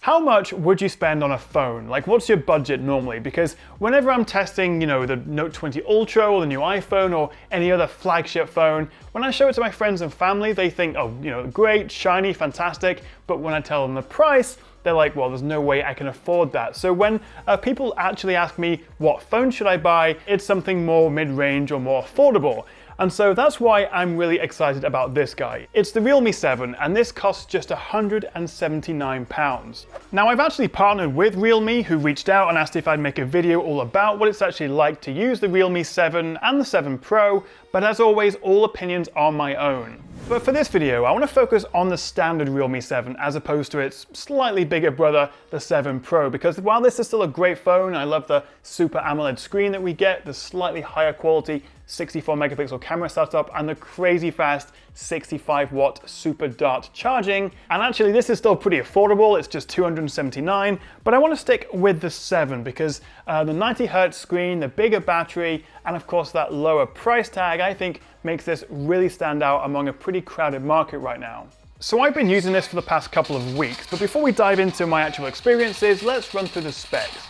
How much would you spend on a phone? Like, what's your budget normally? Because whenever I'm testing, the Note 20 Ultra or the new iPhone or any other flagship phone, when I show it to my friends and family, they think, oh, great, shiny, fantastic. But when I tell them the price, they're like, well, there's no way I can afford that. So when people actually ask me, what phone should I buy? It's something more mid-range or more affordable. And so that's why I'm really excited about this guy. It's the Realme 7, and this costs just £179. Now, I've actually partnered with Realme, who reached out and asked if I'd make a video all about what it's actually like to use the Realme 7 and the 7 Pro, but as always, all opinions are my own. But for this video, I want to focus on the standard Realme 7 as opposed to its slightly bigger brother, the 7 Pro, because while this is still a great phone, I love the Super AMOLED screen that we get, the slightly higher quality 64 megapixel camera setup, and the crazy fast 65-watt super dart charging. And actually, this is still pretty affordable. It's just $279, but I want to stick with the 7 because the 90Hz screen, the bigger battery, and of course that lower price tag, I think makes this really stand out among a pretty crowded market right now. So I've been using this for the past couple of weeks, but before we dive into my actual experiences, let's run through the specs.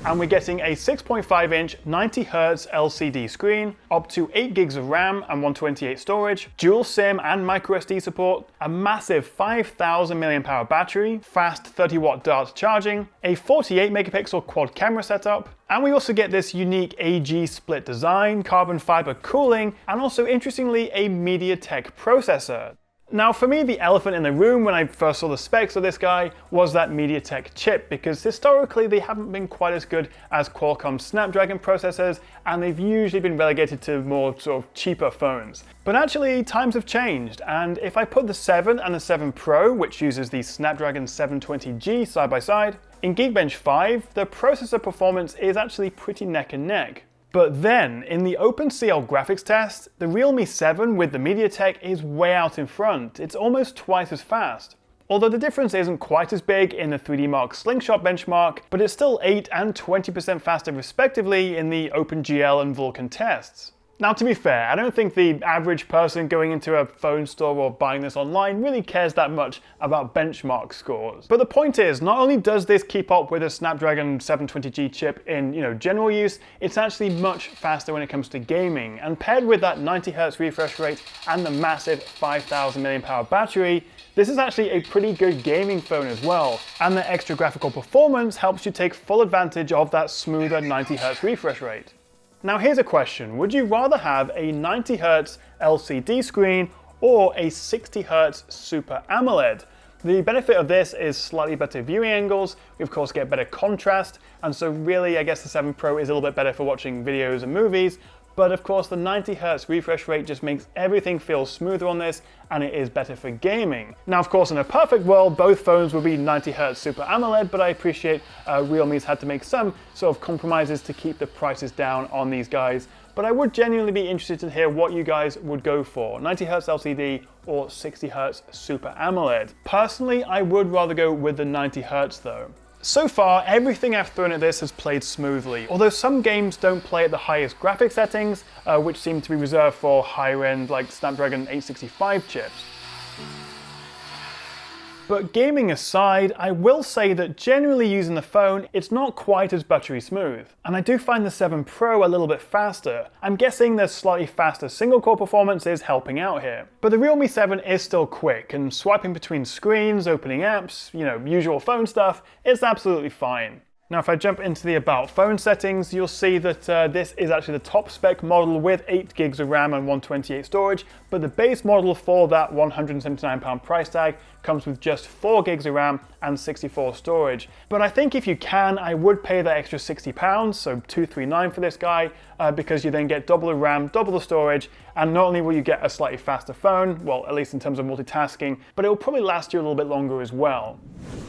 And we're getting a 6.5-inch 90Hz LCD screen, up to 8 gigs of RAM and 128 storage, dual SIM and microSD support, a massive 5,000 mAh battery, fast 30-watt dart charging, a 48 megapixel quad camera setup, and we also get this unique AG split design, carbon fiber cooling, and also interestingly a MediaTek processor. Now for me, the elephant in the room when I first saw the specs of this guy was that MediaTek chip, because historically they haven't been quite as good as Qualcomm Snapdragon processors, and they've usually been relegated to more sort of cheaper phones. But actually, times have changed, and if I put the 7 and the 7 Pro, which uses the Snapdragon 720G side by side, in Geekbench 5, the processor performance is actually pretty neck and neck. But then, in the OpenCL graphics test, the Realme 7 with the MediaTek is way out in front. It's almost twice as fast. Although the difference isn't quite as big in the 3D Mark Slingshot benchmark, but it's still 8 and 20% faster respectively in the OpenGL and Vulkan tests. Now, to be fair, I don't think the average person going into a phone store or buying this online really cares that much about benchmark scores. But the point is, not only does this keep up with a Snapdragon 720G chip in, general use, it's actually much faster when it comes to gaming. And paired with that 90Hz refresh rate and the massive 5,000 mAh battery, this is actually a pretty good gaming phone as well. And the extra graphical performance helps you take full advantage of that smoother 90Hz refresh rate. Now here's a question, would you rather have a 90Hz LCD screen or a 60Hz Super AMOLED? The benefit of this is slightly better viewing angles, we of course get better contrast, and so really I guess the 7 Pro is a little bit better for watching videos and movies, but of course the 90Hz refresh rate just makes everything feel smoother on this, and it is better for gaming. Now of course in a perfect world both phones would be 90Hz Super AMOLED, but I appreciate Realme's had to make some sort of compromises to keep the prices down on these guys. But I would genuinely be interested to hear what you guys would go for, 90Hz LCD or 60Hz Super AMOLED. Personally, I would rather go with the 90Hz though. So far, everything I've thrown at this has played smoothly, although some games don't play at the highest graphic settings, which seem to be reserved for higher-end like Snapdragon 865 chips. But gaming aside, I will say that generally using the phone, it's not quite as buttery smooth. And I do find the 7 Pro a little bit faster. I'm guessing the slightly faster single-core performance is helping out here. But the Realme 7 is still quick, and swiping between screens, opening apps, usual phone stuff, it's absolutely fine. Now if I jump into the About Phone settings, you'll see that this is actually the top spec model with 8 gigs of RAM and 128 storage, but the base model for that £179 price tag comes with just 4 gigs of RAM and 64 storage. But I think if you can, I would pay that extra £60, so $239 for this guy, because you then get double the RAM, double the storage, and not only will you get a slightly faster phone, well, at least in terms of multitasking, but it will probably last you a little bit longer as well.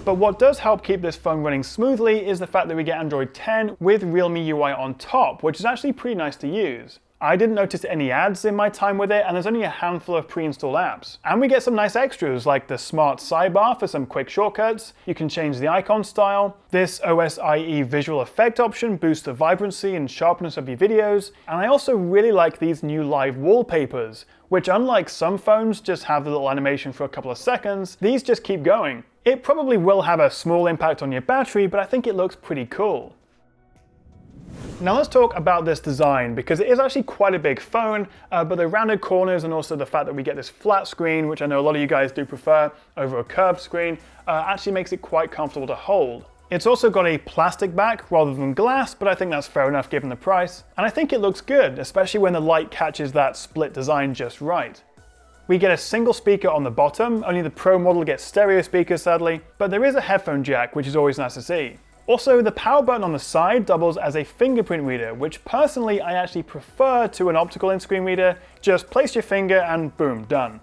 But what does help keep this phone running smoothly is the fact that we get Android 10 with Realme UI on top, which is actually pretty nice to use. I didn't notice any ads in my time with it, and there's only a handful of pre-installed apps. And we get some nice extras like the smart sidebar for some quick shortcuts. You can change the icon style. This OSIE visual effect option boosts the vibrancy and sharpness of your videos. And I also really like these new live wallpapers, which unlike some phones just have the little animation for a couple of seconds, these just keep going. It probably will have a small impact on your battery, but I think it looks pretty cool. Now let's talk about this design, because it is actually quite a big phone, but the rounded corners and also the fact that we get this flat screen, which I know a lot of you guys do prefer over a curved screen, actually makes it quite comfortable to hold. It's also got a plastic back rather than glass, but I think that's fair enough given the price. And I think it looks good, especially when the light catches that split design just right. We get a single speaker on the bottom, only the Pro model gets stereo speakers sadly, but there is a headphone jack, which is always nice to see. Also, the power button on the side doubles as a fingerprint reader, which personally I actually prefer to an optical in-screen reader. Just place your finger and boom, done.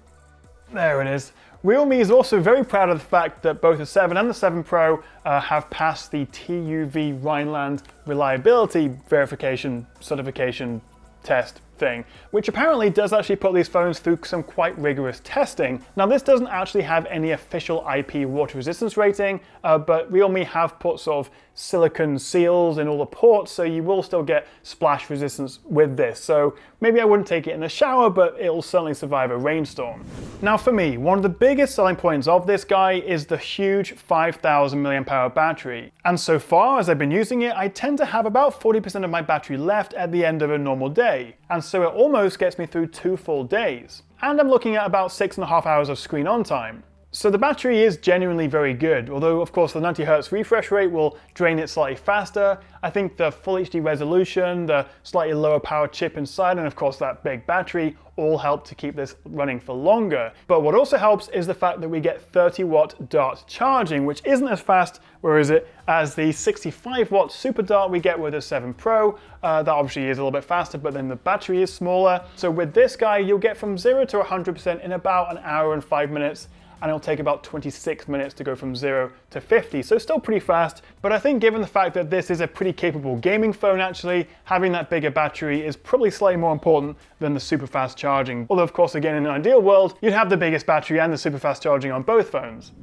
There it is. Realme is also very proud of the fact that both the 7 and the 7 Pro have passed the TÜV Rheinland reliability verification certification test thing, which apparently does actually put these phones through some quite rigorous testing. Now this doesn't actually have any official IP water resistance rating, but Realme have put sort of silicone seals in all the ports, so you will still get splash resistance with this. So maybe I wouldn't take it in the shower, but it'll certainly survive a rainstorm. Now for me, one of the biggest selling points of this guy is the huge 5000 mAh battery. And so far as I've been using it, I tend to have about 40% of my battery left at the end of a normal day. And so it almost gets me through 2 full days. And I'm looking at about 6.5 hours of screen on time. So the battery is genuinely very good, although of course the 90Hz refresh rate will drain it slightly faster. I think the full HD resolution, the slightly lower power chip inside, and of course that big battery all help to keep this running for longer. But what also helps is the fact that we get 30-watt dart charging, which isn't as fast, where is it, as the 65-watt super dart we get with the 7 Pro. That obviously is a little bit faster, but then the battery is smaller. So with this guy, you'll get from 0 to 100% in about an hour and 5 minutes. And it'll take about 26 minutes to go from 0 to 50, so still pretty fast. But I think given the fact that this is a pretty capable gaming phone actually, having that bigger battery is probably slightly more important than the super fast charging. Although of course again in an ideal world, you'd have the biggest battery and the super fast charging on both phones.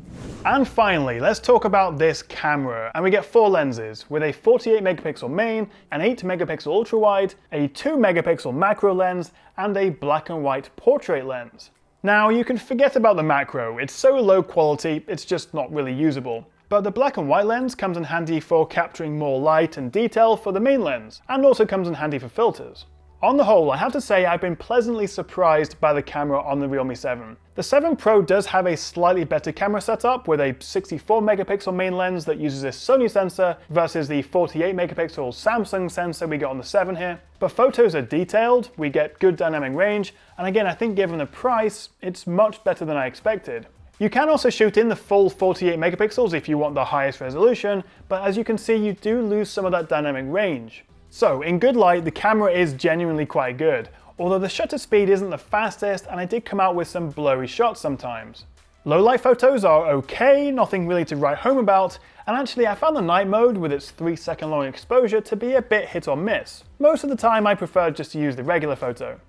And finally, let's talk about this camera. And we get 4 lenses with a 48 megapixel main, an 8 megapixel ultra wide, a 2 megapixel macro lens, and a black and white portrait lens. Now, you can forget about the macro. It's so low quality, it's just not really usable. But the black and white lens comes in handy for capturing more light and detail for the main lens, and also comes in handy for filters. On the whole, I have to say I've been pleasantly surprised by the camera on the Realme 7. The 7 Pro does have a slightly better camera setup with a 64 megapixel main lens that uses a Sony sensor versus the 48 megapixel Samsung sensor we get on the 7 here. But photos are detailed, we get good dynamic range, and again I think given the price, it's much better than I expected. You can also shoot in the full 48 megapixels if you want the highest resolution, but as you can see you do lose some of that dynamic range. So in good light, the camera is genuinely quite good, although the shutter speed isn't the fastest and I did come out with some blurry shots sometimes. Low light photos are okay, nothing really to write home about, and actually I found the night mode with its 3-second long exposure to be a bit hit or miss. Most of the time I prefer just to use the regular photo.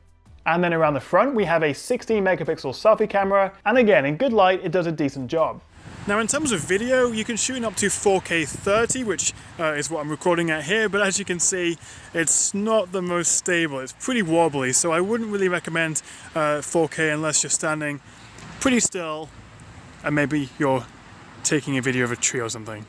And then around the front we have a 16 megapixel selfie camera, and again in good light it does a decent job. Now in terms of video, you can shoot up to 4K 30, which is what I'm recording at here, but as you can see, it's not the most stable. It's pretty wobbly, so I wouldn't really recommend 4K unless you're standing pretty still and maybe you're taking a video of a tree or something.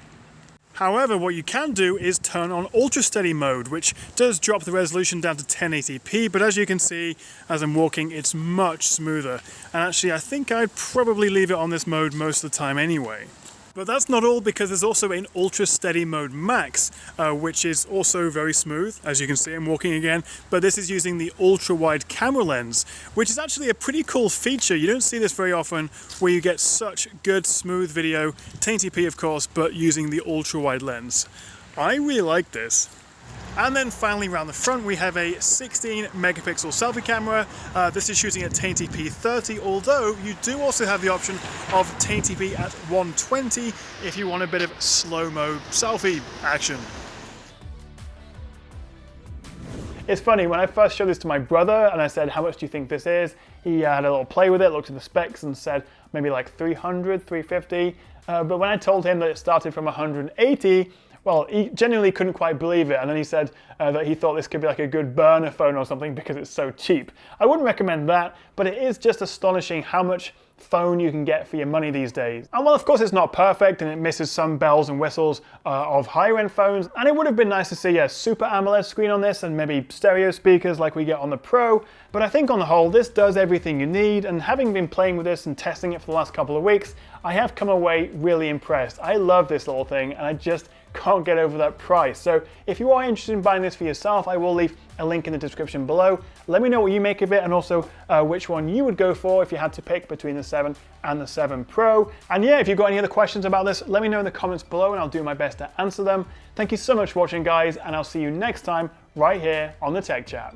However, what you can do is turn on ultra steady mode, which does drop the resolution down to 1080p, but as you can see, as I'm walking, it's much smoother. And actually, I think I'd probably leave it on this mode most of the time anyway. But that's not all, because there's also an ultra steady mode max, which is also very smooth. As you can see, I'm walking again, but this is using the ultra wide camera lens, which is actually a pretty cool feature. You don't see this very often, where you get such good smooth video, 1080p of course, but using the ultra wide lens. I really like this. And then finally around the front we have a 16 megapixel selfie camera. This is shooting at 1080p 30, although you do also have the option of 1080p at 120 if you want a bit of slow-mo selfie action. It's funny, when I first showed this to my brother and I said, how much do you think this is? He had a little play with it, looked at the specs and said maybe like 300, 350. But when I told him that it started from 180, well, he genuinely couldn't quite believe it, and then he said that he thought this could be like a good burner phone or something because it's so cheap. I wouldn't recommend that, but it is just astonishing how much phone you can get for your money these days. And while of course it's not perfect and it misses some bells and whistles of higher end phones, and it would have been nice to see a super AMOLED screen on this and maybe stereo speakers like we get on the Pro, but I think on the whole this does everything you need, and having been playing with this and testing it for the last couple of weeks, I have come away really impressed. I love this little thing and I just can't get over that price. So if you are interested in buying this for yourself, I will leave a link in the description below. Let me know what you make of it, and also which one you would go for if you had to pick between the 7 and the 7 Pro. And yeah, if you've got any other questions about this, let me know in the comments below and I'll do my best to answer them. Thank you so much for watching, guys, and I'll see you next time right here on the Tech Chat.